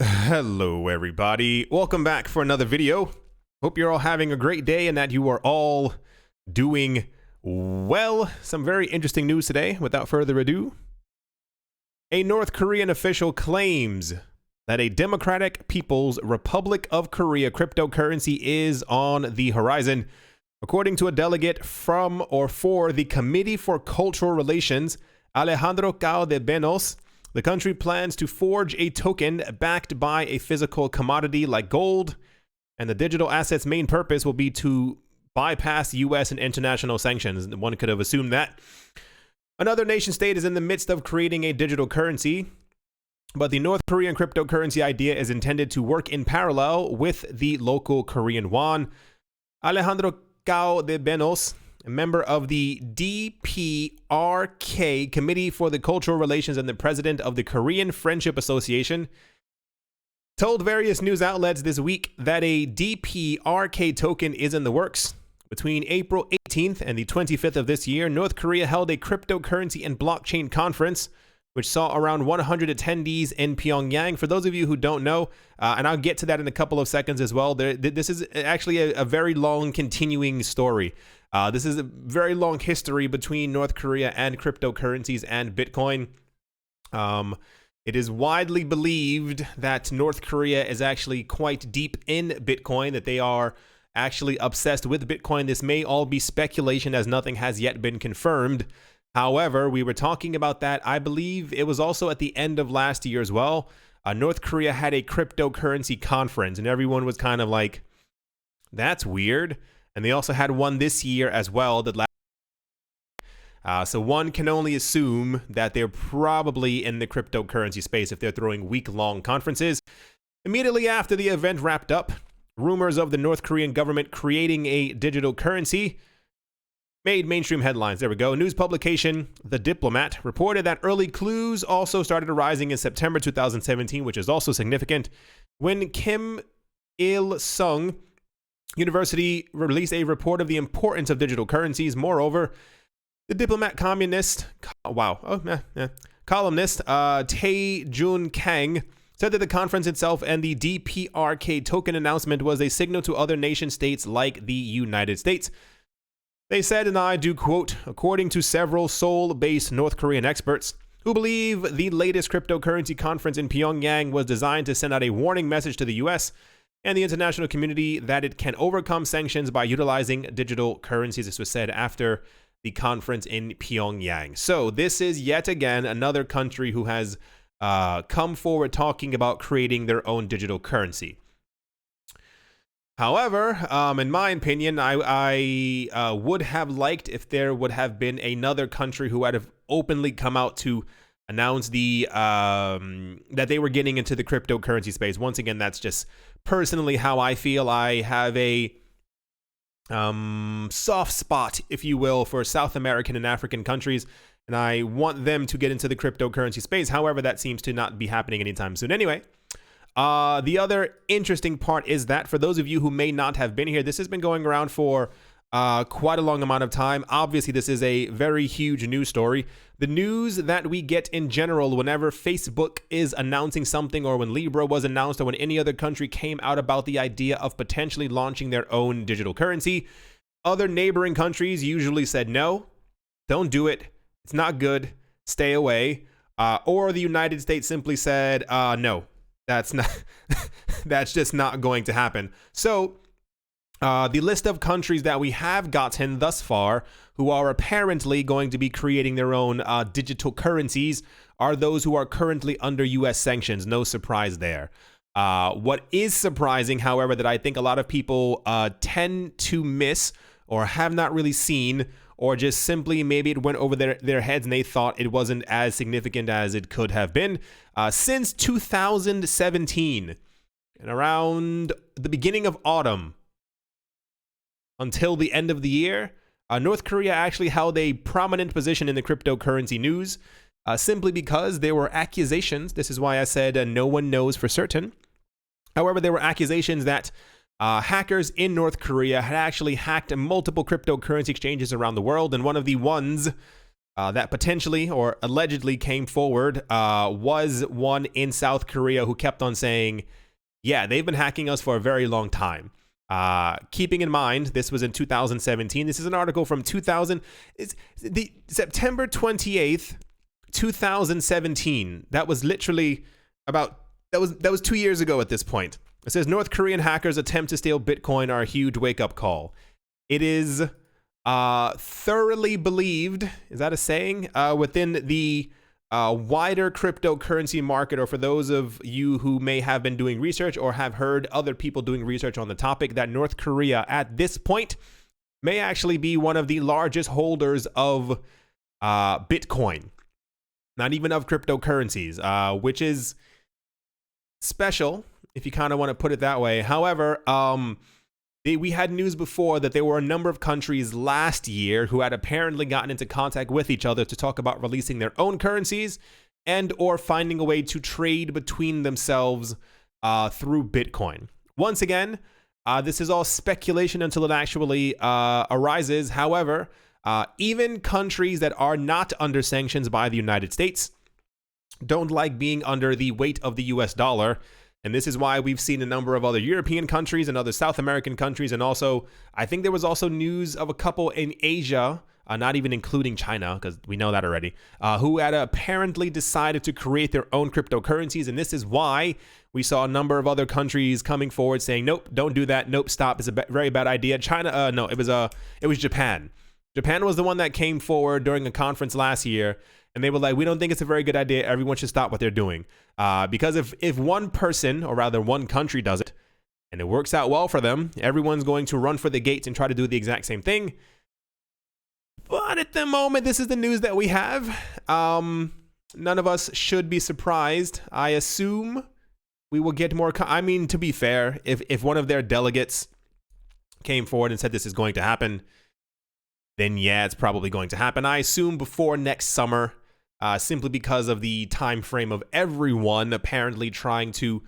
Hello everybody, welcome back for another video. Hope you're all having a great day and that you are all doing well. Some very interesting news today. Without further ado, a North Korean official claims that a Democratic People's Republic of Korea cryptocurrency is on the horizon. According to a delegate from or for the Committee for Cultural Relations, Alejandro Cao de Benos, the country plans to forge a token backed by a physical commodity like gold, and the digital asset's main purpose will be to bypass U.S. and international sanctions. One could have assumed that. Another nation state is in the midst of creating a digital currency, but the North Korean cryptocurrency idea is intended to work in parallel with the local Korean won. Alejandro Cao de Benos, a member of the DPRK Committee for the Cultural Relations and the president of the Korean Friendship Association, told various news outlets this week that a DPRK token is in the works. Between April 18th and the 25th of this year, North Korea held a cryptocurrency and blockchain conference, which saw around 100 attendees in Pyongyang. For those of you who don't know, and I'll get to that in a couple of seconds as well, this is actually a very long continuing story. This is a very long history between North Korea and cryptocurrencies and Bitcoin. It is widely believed that North Korea is actually quite deep in Bitcoin, that they are actually obsessed with Bitcoin. This may all be speculation as nothing has yet been confirmed. However, we were talking about that. I believe it was also at the end of last year as well. North Korea had a cryptocurrency conference and everyone was kind of like, that's weird. And they also had one this year as well. So one can only assume that they're probably in the cryptocurrency space if they're throwing week-long conferences. Immediately after the event wrapped up, rumors of the North Korean government creating a digital currency made mainstream headlines. There we go. News publication The Diplomat reported that early clues also started arising in September 2017, which is also significant, when Kim Il-sung University released a report of the importance of digital currencies. Moreover, the Diplomat columnist Tae Jun Kang said that the conference itself and the DPRK token announcement was a signal to other nation states like the United States. They said, and I do quote, according to several Seoul-based North Korean experts who believe the latest cryptocurrency conference in Pyongyang was designed to send out a warning message to the U.S. and the international community that it can overcome sanctions by utilizing digital currencies. This was said after the conference in Pyongyang. So this is yet again another country who has come forward talking about creating their own digital currency. However, in my opinion, I would have liked if there would have been another country who would have openly come out to announce that they were getting into the cryptocurrency space. Once again, that's just personally how I feel. I have a soft spot, if you will, for South American and African countries, and I want them to get into the cryptocurrency space. However, that seems to not be happening anytime soon. Anyway, the other interesting part is that for those of you who may not have been here, this has been going around for quite a long amount of time. Obviously, this is a very huge news story. The news that we get in general whenever Facebook is announcing something, or when Libra was announced, or when any other country came out about the idea of potentially launching their own digital currency, other neighboring countries usually said, no, don't do it. It's not good. Stay away. Or the United States simply said, no, that's just not going to happen. So the list of countries that we have gotten thus far who are apparently going to be creating their own digital currencies are those who are currently under U.S. sanctions. No surprise there. What is surprising, however, that I think a lot of people tend to miss or have not really seen, or just simply maybe it went over their heads and they thought it wasn't as significant as it could have been. Since 2017, and around the beginning of autumn, until the end of the year, North Korea actually held a prominent position in the cryptocurrency news, simply because there were accusations. This is why I said no one knows for certain. However, there were accusations that hackers in North Korea had actually hacked multiple cryptocurrency exchanges around the world, and one of the ones that potentially or allegedly came forward was one in South Korea who kept on saying, yeah, they've been hacking us for a very long time. Keeping in mind, this was in 2017. This is an article from it's the September 28th, 2017. That was literally that was 2 years ago at this point. It says North Korean hackers attempt to steal Bitcoin are a huge wake-up call. It is thoroughly believed, is that a saying, within the wider cryptocurrency market, or for those of you who may have been doing research or have heard other people doing research on the topic, that North Korea at this point may actually be one of the largest holders of Bitcoin, not even of cryptocurrencies, which is special if you kind of want to put it that way. However, we had news before that there were a number of countries last year who had apparently gotten into contact with each other to talk about releasing their own currencies and or finding a way to trade between themselves through Bitcoin. Once again, this is all speculation until it actually arises. However, even countries that are not under sanctions by the United States don't like being under the weight of the US dollar. And this is why we've seen a number of other European countries and other South American countries. And also, I think there was also news of a couple in Asia, not even including China, because we know that already, who had apparently decided to create their own cryptocurrencies. And this is why we saw a number of other countries coming forward saying, nope, don't do that. Nope, stop. It's a very bad idea. China, no, it was Japan. Japan was the one that came forward during a conference last year. And they were like, we don't think it's a very good idea. Everyone should stop what they're doing. Because if one person, or rather one country, does it, and it works out well for them, everyone's going to run for the gates and try to do the exact same thing. But at the moment, this is the news that we have. None of us should be surprised. I assume we will get more. To be fair, if one of their delegates came forward and said this is going to happen, then yeah, it's probably going to happen. I assume before next summer. Simply because of the time frame of everyone apparently trying to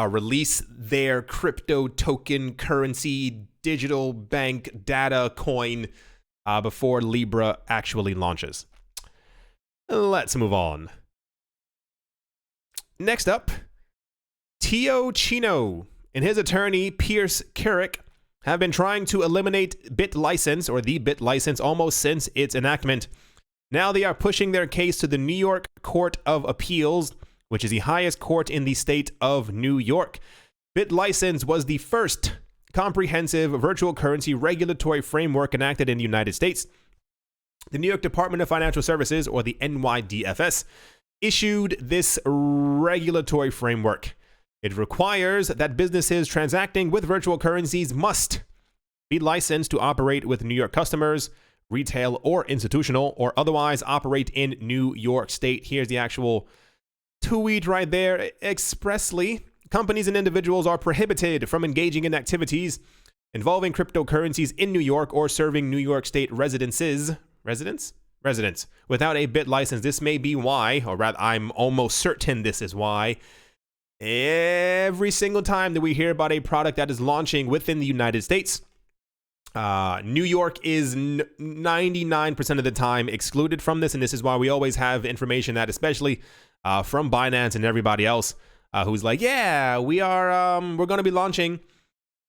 release their crypto token currency digital bank data coin before Libra actually launches. Let's move on. Next up, Tio Chino and his attorney Pierce Carrick have been trying to eliminate BitLicense, or the BitLicense, almost since its enactment. Now they are pushing their case to the New York Court of Appeals, which is the highest court in the state of New York. BitLicense was the first comprehensive virtual currency regulatory framework enacted in the United States. The New York Department of Financial Services, or the NYDFS, issued this regulatory framework. It requires that businesses transacting with virtual currencies must be licensed to operate with New York customers, retail or institutional, or otherwise operate in New York State. Here's the actual tweet right there. Expressly, companies and individuals are prohibited from engaging in activities involving cryptocurrencies in New York or serving New York State residents without a bit license. This may be why, or rather, I'm almost certain this is why, every single time that we hear about a product that is launching within the United States, New York is 99% of the time excluded from this, and this is why we always have information that, especially from Binance and everybody else, who's like, yeah, we're going to be launching,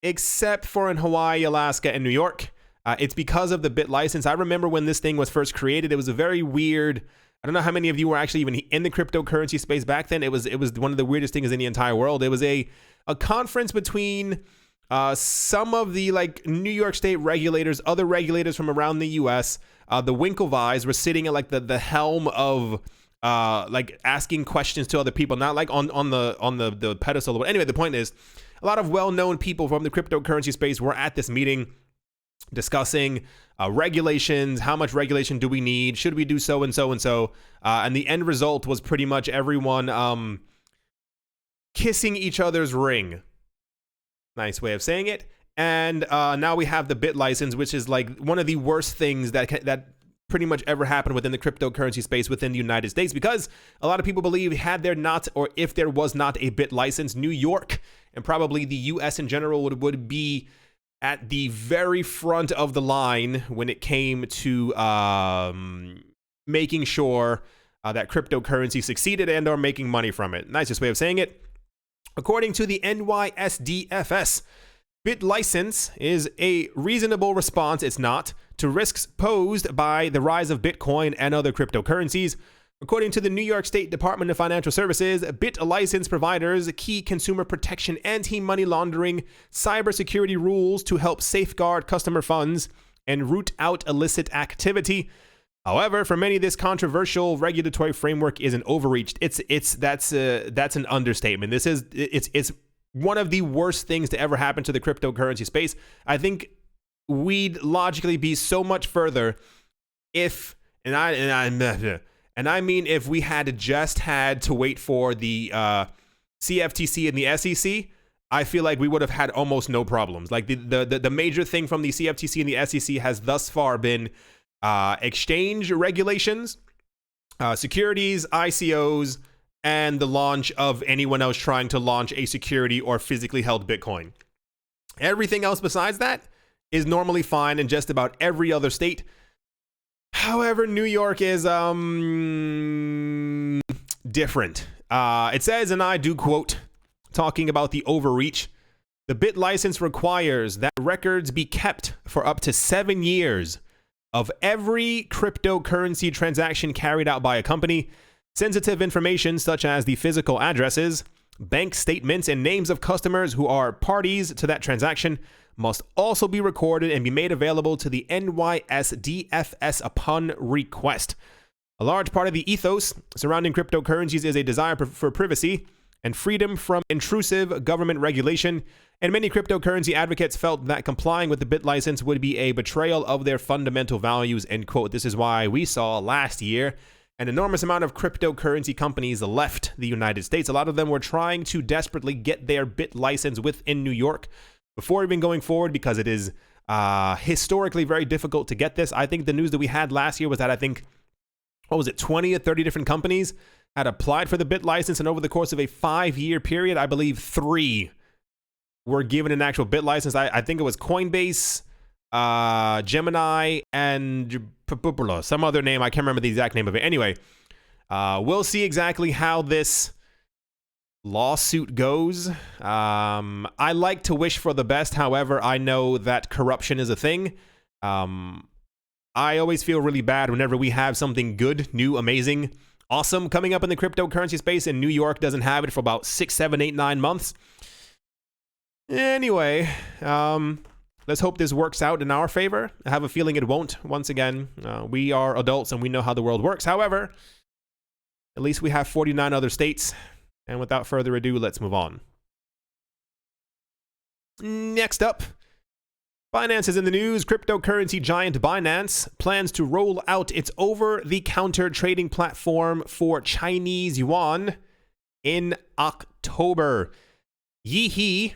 except for in Hawaii, Alaska, and New York. It's because of the bit license. I remember when this thing was first created, it was a very weird. I don't know how many of you were actually even in the cryptocurrency space back then. It was one of the weirdest things in the entire world. It was a conference between some of the New York State regulators, other regulators from around the U.S. The Winklevey's were sitting at the helm of asking questions to other people, not on the pedestal. Anyway, the point is, a lot of well-known people from the cryptocurrency space were at this meeting discussing regulations. How much regulation do we need? Should we do so and so and so? And the end result was pretty much everyone kissing each other's ring. Nice way of saying it. And now we have the bit license, which is one of the worst things that pretty much ever happened within the cryptocurrency space within the United States, because a lot of people believe had there not, or if there was not a bit license, New York and probably the US in general would be at the very front of the line when it came to making sure that cryptocurrency succeeded and are making money from it. Nicest way of saying it. According to the NYSDFS, BitLicense is a reasonable response, it's not, to risks posed by the rise of Bitcoin and other cryptocurrencies. According to the New York State Department of Financial Services, BitLicense providers key consumer protection, anti-money laundering, cybersecurity rules to help safeguard customer funds and root out illicit activity. However, for many, this controversial regulatory framework is an overreach. That's an understatement. It's one of the worst things to ever happen to the cryptocurrency space. I think we'd logically be so much further if, and I mean if we had just had to wait for the CFTC and the SEC. I feel like we would have had almost no problems. Like the major thing from the CFTC and the SEC has thus far been exchange regulations, securities, ICOs, and the launch of anyone else trying to launch a security or physically held Bitcoin. Everything else besides that is normally fine in just about every other state. However, New York is different. It says, and I do quote, talking about the overreach, the BitLicense requires that records be kept for up to 7 years of every cryptocurrency transaction carried out by a company. Sensitive information such as the physical addresses, bank statements, and names of customers who are parties to that transaction must also be recorded and be made available to the NYSDFS upon request. A large part of the ethos surrounding cryptocurrencies is a desire for privacy and freedom from intrusive government regulation, and many cryptocurrency advocates felt that complying with the BitLicense would be a betrayal of their fundamental values, end quote. This is why we saw last year an enormous amount of cryptocurrency companies left the United States. A lot of them were trying to desperately get their BitLicense within New York before even going forward, because it is historically very difficult to get this. I think the news that we had last year was that 20 or 30 different companies had applied for the BitLicense, and over the course of a 5-year period, I believe 3 were given an actual BitLicense. I think it was Coinbase, Gemini, and some other name. I can't remember the exact name of it. Anyway, we'll see exactly how this lawsuit goes. I like to wish for the best. However, I know that corruption is a thing. I always feel really bad whenever we have something good, new, amazing, awesome coming up in the cryptocurrency space, and New York doesn't have it for about 6, 7, 8, 9 months. Anyway, let's hope this works out in our favor. I have a feeling it won't. Once again, we are adults and we know how the world works. However, at least we have 49 other states. And without further ado, let's move on. Next up, Binance is in the news. Cryptocurrency giant Binance plans to roll out its over-the-counter trading platform for Chinese yuan in October. Yi He,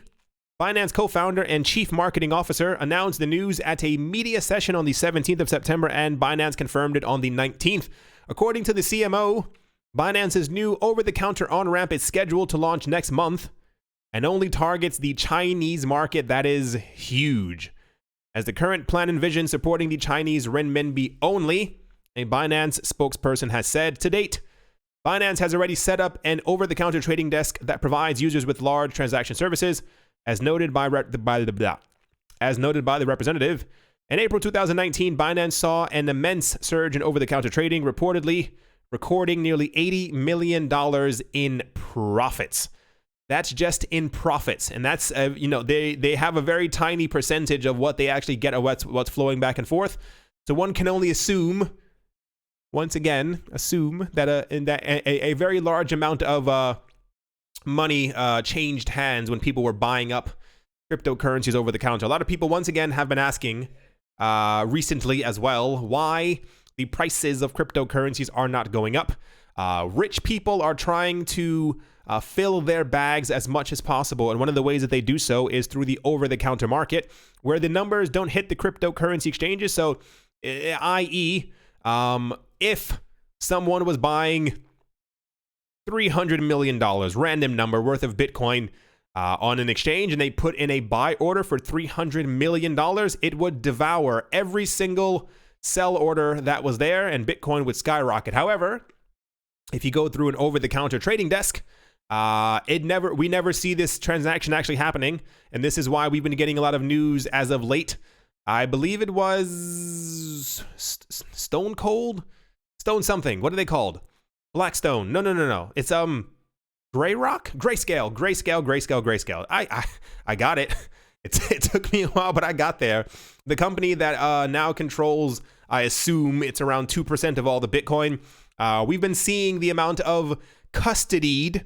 Binance co-founder and chief marketing officer, announced the news at a media session on the 17th of September, and Binance confirmed it on the 19th. According to the CMO, Binance's new over-the-counter on-ramp is scheduled to launch next month and only targets the Chinese market. That is huge, as the current plan envisions supporting the Chinese renminbi only, a Binance spokesperson has said. To date, Binance has already set up an over-the-counter trading desk that provides users with large transaction services, as noted by the representative. In April 2019, Binance saw an immense surge in over-the-counter trading, reportedly recording nearly $80 million in profits. That's just in profits, and that's they have a very tiny percentage of what they actually get, of what's flowing back and forth. So one can only assume, once again, that a very large amount of money changed hands when people were buying up cryptocurrencies over the counter. A lot of people, once again, have been asking recently as well why the prices of cryptocurrencies are not going up. Rich people are trying to fill their bags as much as possible, and one of the ways that they do so is through the over-the-counter market, where the numbers don't hit the cryptocurrency exchanges. So, i.e., if someone was buying $300 million, random number, worth of Bitcoin on an exchange, and they put in a buy order for $300 million, it would devour every single sell order that was there, and Bitcoin would skyrocket. However, if you go through an over-the-counter trading desk, we never see this transaction actually happening, and this is why we've been getting a lot of news as of late. I believe it was Stone something. What are they called? Blackstone. No. It's Gray Rock? Grayscale. I got it. It took me a while, but I got there. The company that now controls, I assume it's around 2% of all the Bitcoin. We've been seeing the amount of custodied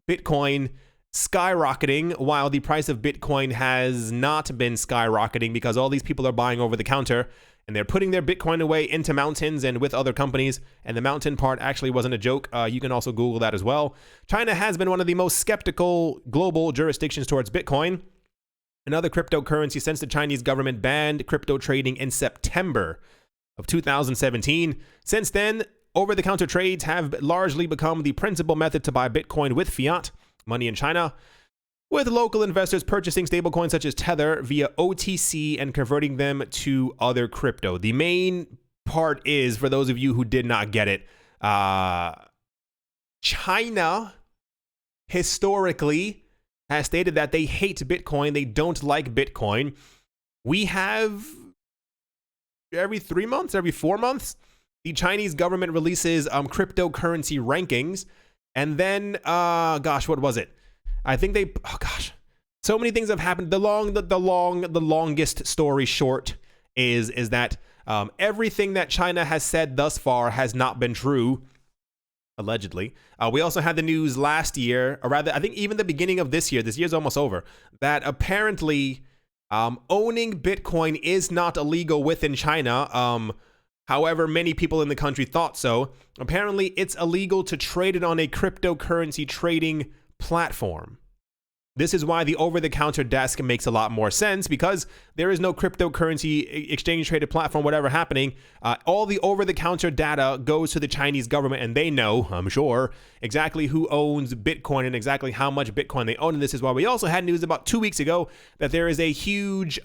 Bitcoin skyrocketing, while the price of Bitcoin has not been skyrocketing because all these people are buying over the counter and they're putting their Bitcoin away into mountains and with other companies. And the mountain part actually wasn't a joke. You can also Google that as well. China has been one of the most skeptical global jurisdictions towards Bitcoin, another cryptocurrency, since the Chinese government banned crypto trading in September of 2017. Since then, over-the-counter trades have largely become the principal method to buy Bitcoin with fiat money in China, with local investors purchasing stablecoins such as Tether via OTC and converting them to other crypto. The main part is, for those of you who did not get it, China historically has stated that they hate Bitcoin. They don't like Bitcoin. We have every 3 months, every 4 months, the Chinese government releases cryptocurrency rankings. And then, what was it? I think so many things have happened. The longest story short is that everything that China has said thus far has not been true, allegedly. We also had the news last year, or rather, I think even the beginning of this year's almost over, that apparently owning Bitcoin is not illegal within China. However, many people in the country thought so. Apparently, it's illegal to trade it on a cryptocurrency trading platform. This is why the over-the-counter desk makes a lot more sense, because there is no cryptocurrency exchange-traded platform, whatever happening. All the over-the-counter data goes to the Chinese government, and they know, I'm sure, exactly who owns Bitcoin and exactly how much Bitcoin they own. And this is why we also had news about 2 weeks ago that there is a huge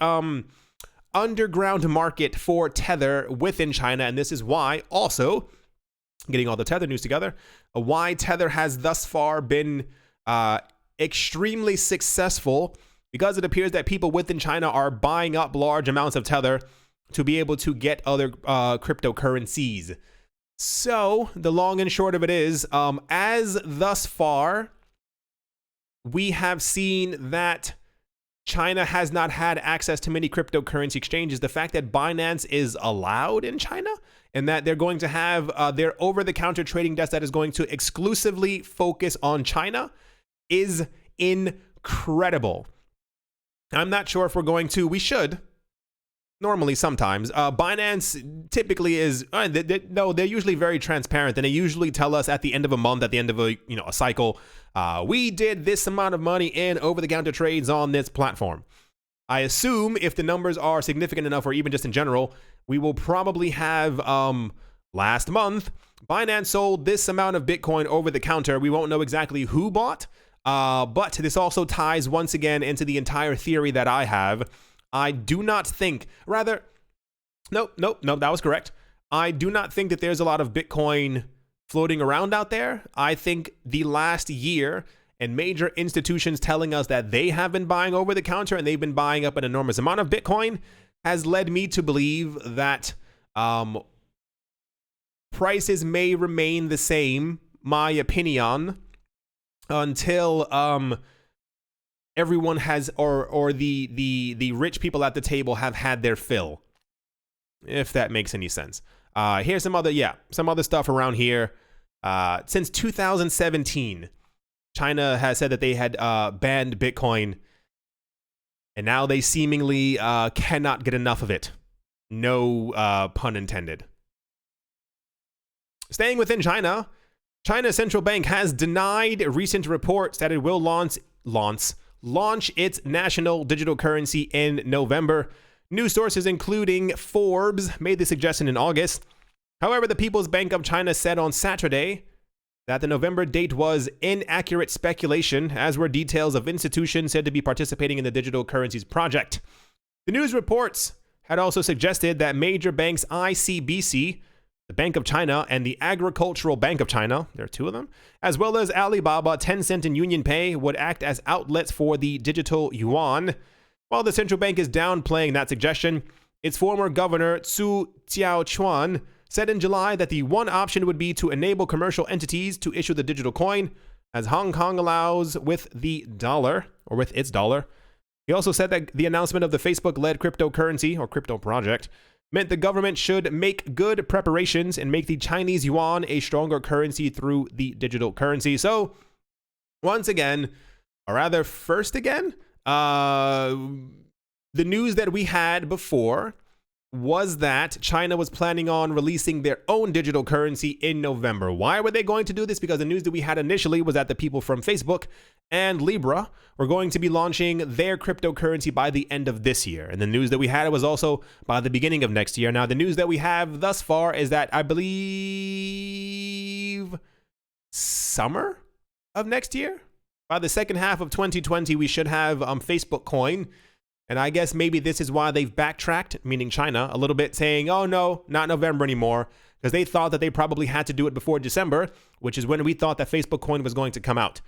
underground market for Tether within China, and this is why, also getting all the Tether news together, why Tether has thus far been extremely successful, because it appears that people within China are buying up large amounts of Tether to be able to get other cryptocurrencies. So the long and short of it is, as thus far, we have seen that China has not had access to many cryptocurrency exchanges. The fact that Binance is allowed in China and that they're going to have their over-the-counter trading desk that is going to exclusively focus on China is incredible. I'm not sure if we should. Normally, sometimes. Binance typically is, they're usually very transparent, and they usually tell us at the end of a month, at the end of a cycle, we did this amount of money in over-the-counter trades on this platform. I assume if the numbers are significant enough, or even just in general, we will probably have, last month, Binance sold this amount of Bitcoin over the counter. We won't know exactly who bought, but this also ties once again into the entire theory that I have. I do not think, no, that was correct. I do not think that there's a lot of Bitcoin floating around out there. I think the last year and major institutions telling us that they have been buying over the counter and they've been buying up an enormous amount of Bitcoin has led me to believe that prices may remain the same, my opinion, until everyone has, or the rich people at the table have had their fill, if that makes any sense. Here's some other stuff around here. Since 2017, China has said that they had banned Bitcoin, and now they seemingly cannot get enough of it. No pun intended. Staying within China, China's central bank has denied recent reports that it will launch its national digital currency in November. News sources including Forbes made the suggestion in August. However, the People's Bank of China said on Saturday that the November date was inaccurate speculation, as were details of institutions said to be participating in the digital currencies project. The news reports had also suggested that major banks ICBC, the Bank of China, and the Agricultural Bank of China, there are two of them, as well as Alibaba, Tencent, and UnionPay would act as outlets for the digital yuan. While the central bank is downplaying that suggestion, its former governor, Zhu Jiaochuan, said in July that the one option would be to enable commercial entities to issue the digital coin, as Hong Kong allows with the dollar, or with its dollar. He also said that the announcement of the Facebook-led cryptocurrency, or crypto project, meant the government should make good preparations and make the Chinese yuan a stronger currency through the digital currency. So, once again, or rather first again, the news that we had before was that China was planning on releasing their own digital currency in November. Why were they going to do this? Because the news that we had initially was that the people from Facebook and Libra were going to be launching their cryptocurrency by the end of this year. And the news that we had was also by the beginning of next year. Now, the news that we have thus far is that I believe summer of next year, by the second half of 2020, we should have Facebook coin. And I guess maybe this is why they've backtracked, meaning China, a little bit, saying, oh no, not November anymore, because they thought that they probably had to do it before December, which is when we thought that Facebook coin was going to come out.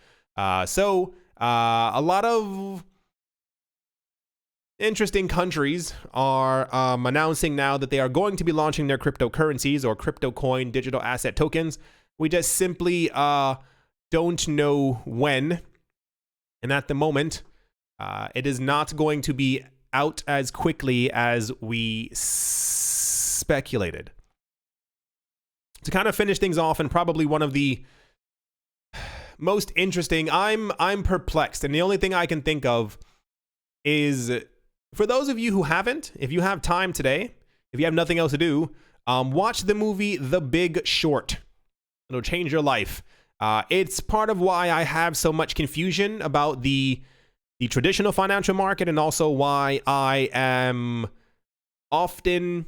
So a lot of interesting countries are announcing now that they are going to be launching their cryptocurrencies or crypto coin digital asset tokens. We just simply don't know when. And at the moment, it is not going to be out as quickly as we speculated. To kind of finish things off, and probably one of the most interesting, I'm perplexed, and the only thing I can think of is, for those of you who haven't, if you have time today, if you have nothing else to do, watch the movie The Big Short. It'll change your life. It's part of why I have so much confusion about the traditional financial market, and also why I am often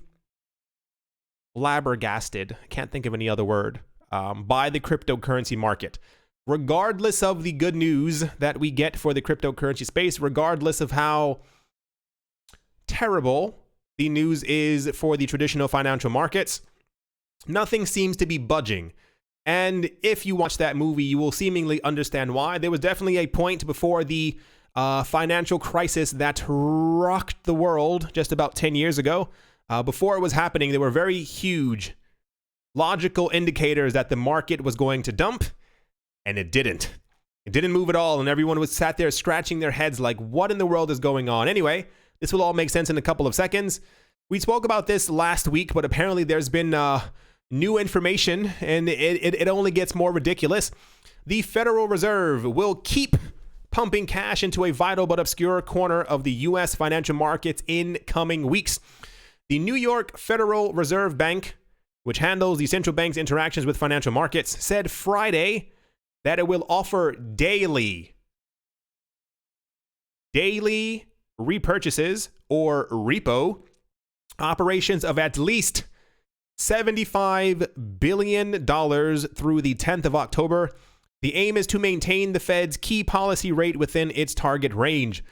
flabbergasted, I can't think of any other word, by the cryptocurrency market. Regardless of the good news that we get for the cryptocurrency space, regardless of how terrible the news is for the traditional financial markets, nothing seems to be budging. And if you watch that movie, you will seemingly understand why. There was definitely a point before the financial crisis that rocked the world just about 10 years ago. Before it was happening, there were very huge logical indicators that the market was going to dump, and it didn't. It didn't move at all, and everyone was sat there scratching their heads like, what in the world is going on? Anyway, this will all make sense in a couple of seconds. We spoke about this last week, but apparently there's been new information, and it only gets more ridiculous. The Federal Reserve will keep pumping cash into a vital but obscure corner of the U.S. financial markets in coming weeks. The New York Federal Reserve Bank, which handles the central bank's interactions with financial markets, said Friday that it will offer daily repurchases, or repo, operations of at least $75 billion through the 10th of October. The aim is to maintain the Fed's key policy rate within its target range.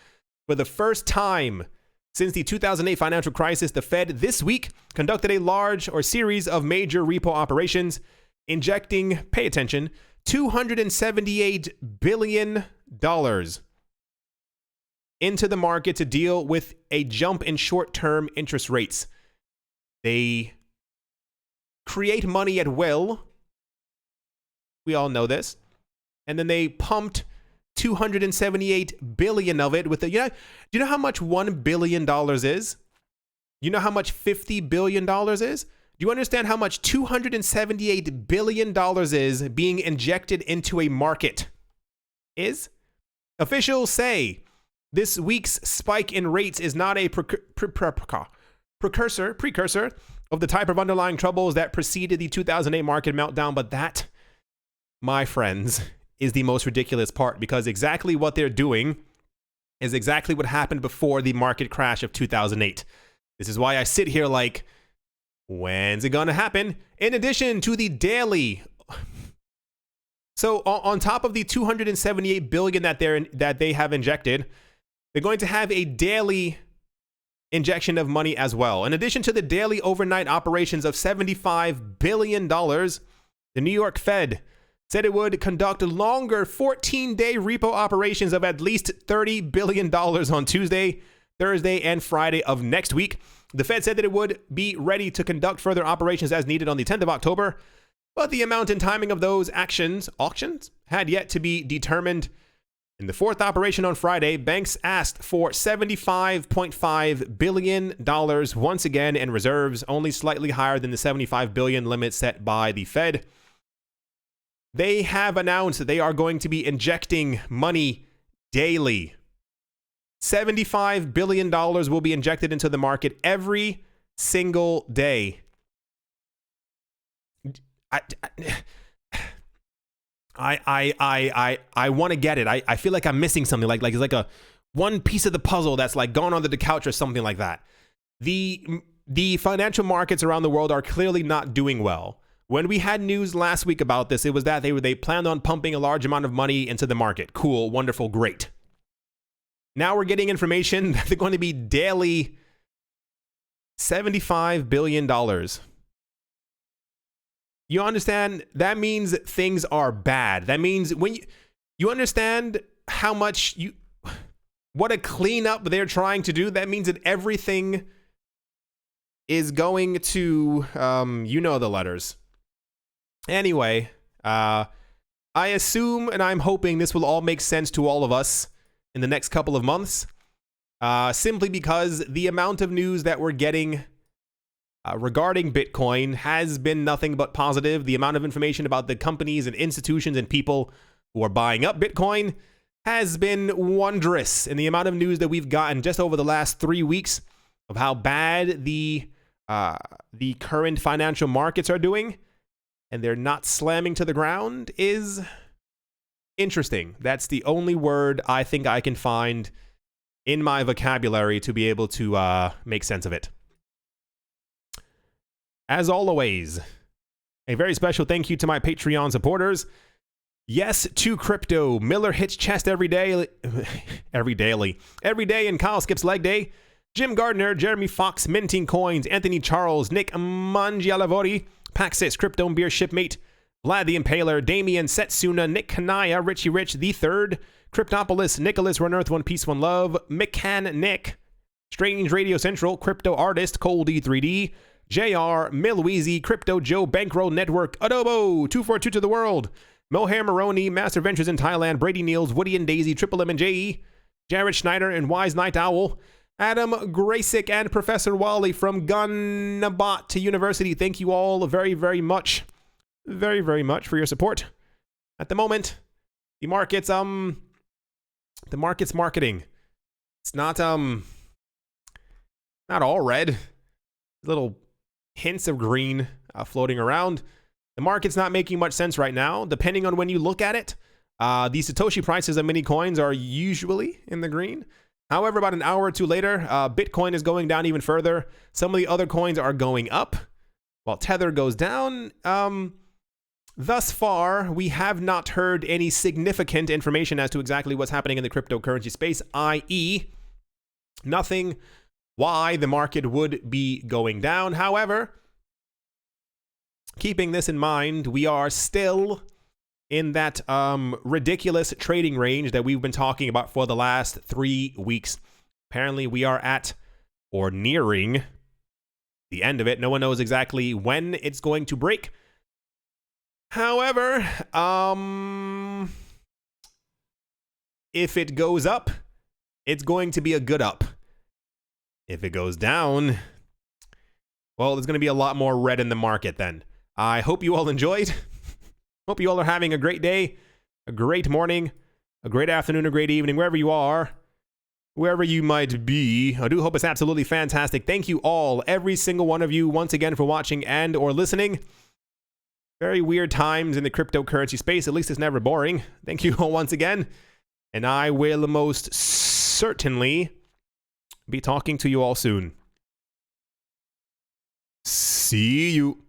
For the first time since the 2008 financial crisis, the Fed this week conducted a large series of major repo operations, injecting, pay attention, $278 billion into the market to deal with a jump in short-term interest rates. They create money at will. We all know this. And then they pumped $278 billion of it with the, do you know how much $1 billion is? You know how much $50 billion is? Do you understand how much $278 billion is being injected into a market? Officials say this week's spike in rates is not a precursor of the type of underlying troubles that preceded the 2008 market meltdown, but that, my friends, is the most ridiculous part, because exactly what they're doing is exactly what happened before the market crash of 2008. This is why I sit here like, when's it gonna happen? In addition to the daily, so on top of the $278 billion that they have injected, they're going to have a daily injection of money as well. In addition to the daily overnight operations of $75 billion, the New York Fed said it would conduct longer 14-day repo operations of at least $30 billion on Tuesday, Thursday, and Friday of next week. The Fed said that it would be ready to conduct further operations as needed on the 10th of October, but the amount and timing of those auctions, had yet to be determined. In the fourth operation on Friday, banks asked for $75.5 billion once again, and reserves only slightly higher than the $75 billion limit set by the Fed. They have announced that they are going to be injecting money daily. $75 billion will be injected into the market every single day. I want to get it. I feel like I'm missing something. Like it's like a one piece of the puzzle that's like gone under the couch or something like that. The financial markets around the world are clearly not doing well. When we had news last week about this, it was that they planned on pumping a large amount of money into the market. Cool, wonderful, great. Now we're getting information that they're going to be daily $75 billion. You understand? That means things are bad. That means when you understand how much what a cleanup they're trying to do, that means that everything is going to, you know the letters. Anyway, I assume and I'm hoping this will all make sense to all of us in the next couple of months, simply because the amount of news that we're getting regarding Bitcoin has been nothing but positive. The amount of information about the companies and institutions and people who are buying up Bitcoin has been wondrous. And the amount of news that we've gotten just over the last 3 weeks of how bad the current financial markets are doing, and they're not slamming to the ground, is interesting. That's the only word I think I can find in my vocabulary to be able to make sense of it. As always, a very special thank you to my Patreon supporters. Yes to crypto. Miller hits chest every day, and Kyle skips leg day. Jim Gardner, Jeremy Fox, Minting Coins, Anthony Charles, Nick Mangialavori, Paxis, Crypto and Beer Shipmate, Vlad the Impaler, Damian Setsuna, Nick Kanaya, Richie Rich, The Third, Cryptopolis, Nicholas, One Earth, One Peace, One Love, McCann Nick, Strange Radio Central, Crypto Artist, Cole D3D, JR, Milweezy, Crypto Joe, Bankroll Network, Adobo, 242 to the World, Mohair Maroney, Master Ventures in Thailand, Brady Niels, Woody and Daisy, Triple M and JE, Jared Schneider and Wise Night Owl, Adam Graysick, and Professor Wally from Gunbot to University. Thank you all very, very much. Very, very much for your support. At the moment, the market's marketing. It's not all red. Little hints of green floating around. The market's not making much sense right now. Depending on when you look at it, the Satoshi prices of many coins are usually in the green. However, about an hour or two later, Bitcoin is going down even further. Some of the other coins are going up, while Tether goes down. Thus far, we have not heard any significant information as to exactly what's happening in the cryptocurrency space, i.e., nothing why the market would be going down. However, keeping this in mind, we are still in that ridiculous trading range that we've been talking about for the last 3 weeks. Apparently, we are at or nearing the end of it. No one knows exactly when it's going to break. However, if it goes up, it's going to be a good up. If it goes down, well, there's going to be a lot more red in the market then. I hope you all enjoyed. Hope you all are having a great day, a great morning, a great afternoon, a great evening, wherever you are, wherever you might be. I do hope it's absolutely fantastic. Thank you all, every single one of you, once again for watching and or listening. Very weird times in the cryptocurrency space. At least it's never boring. Thank you all once again. And I will most certainly be talking to you all soon. See you.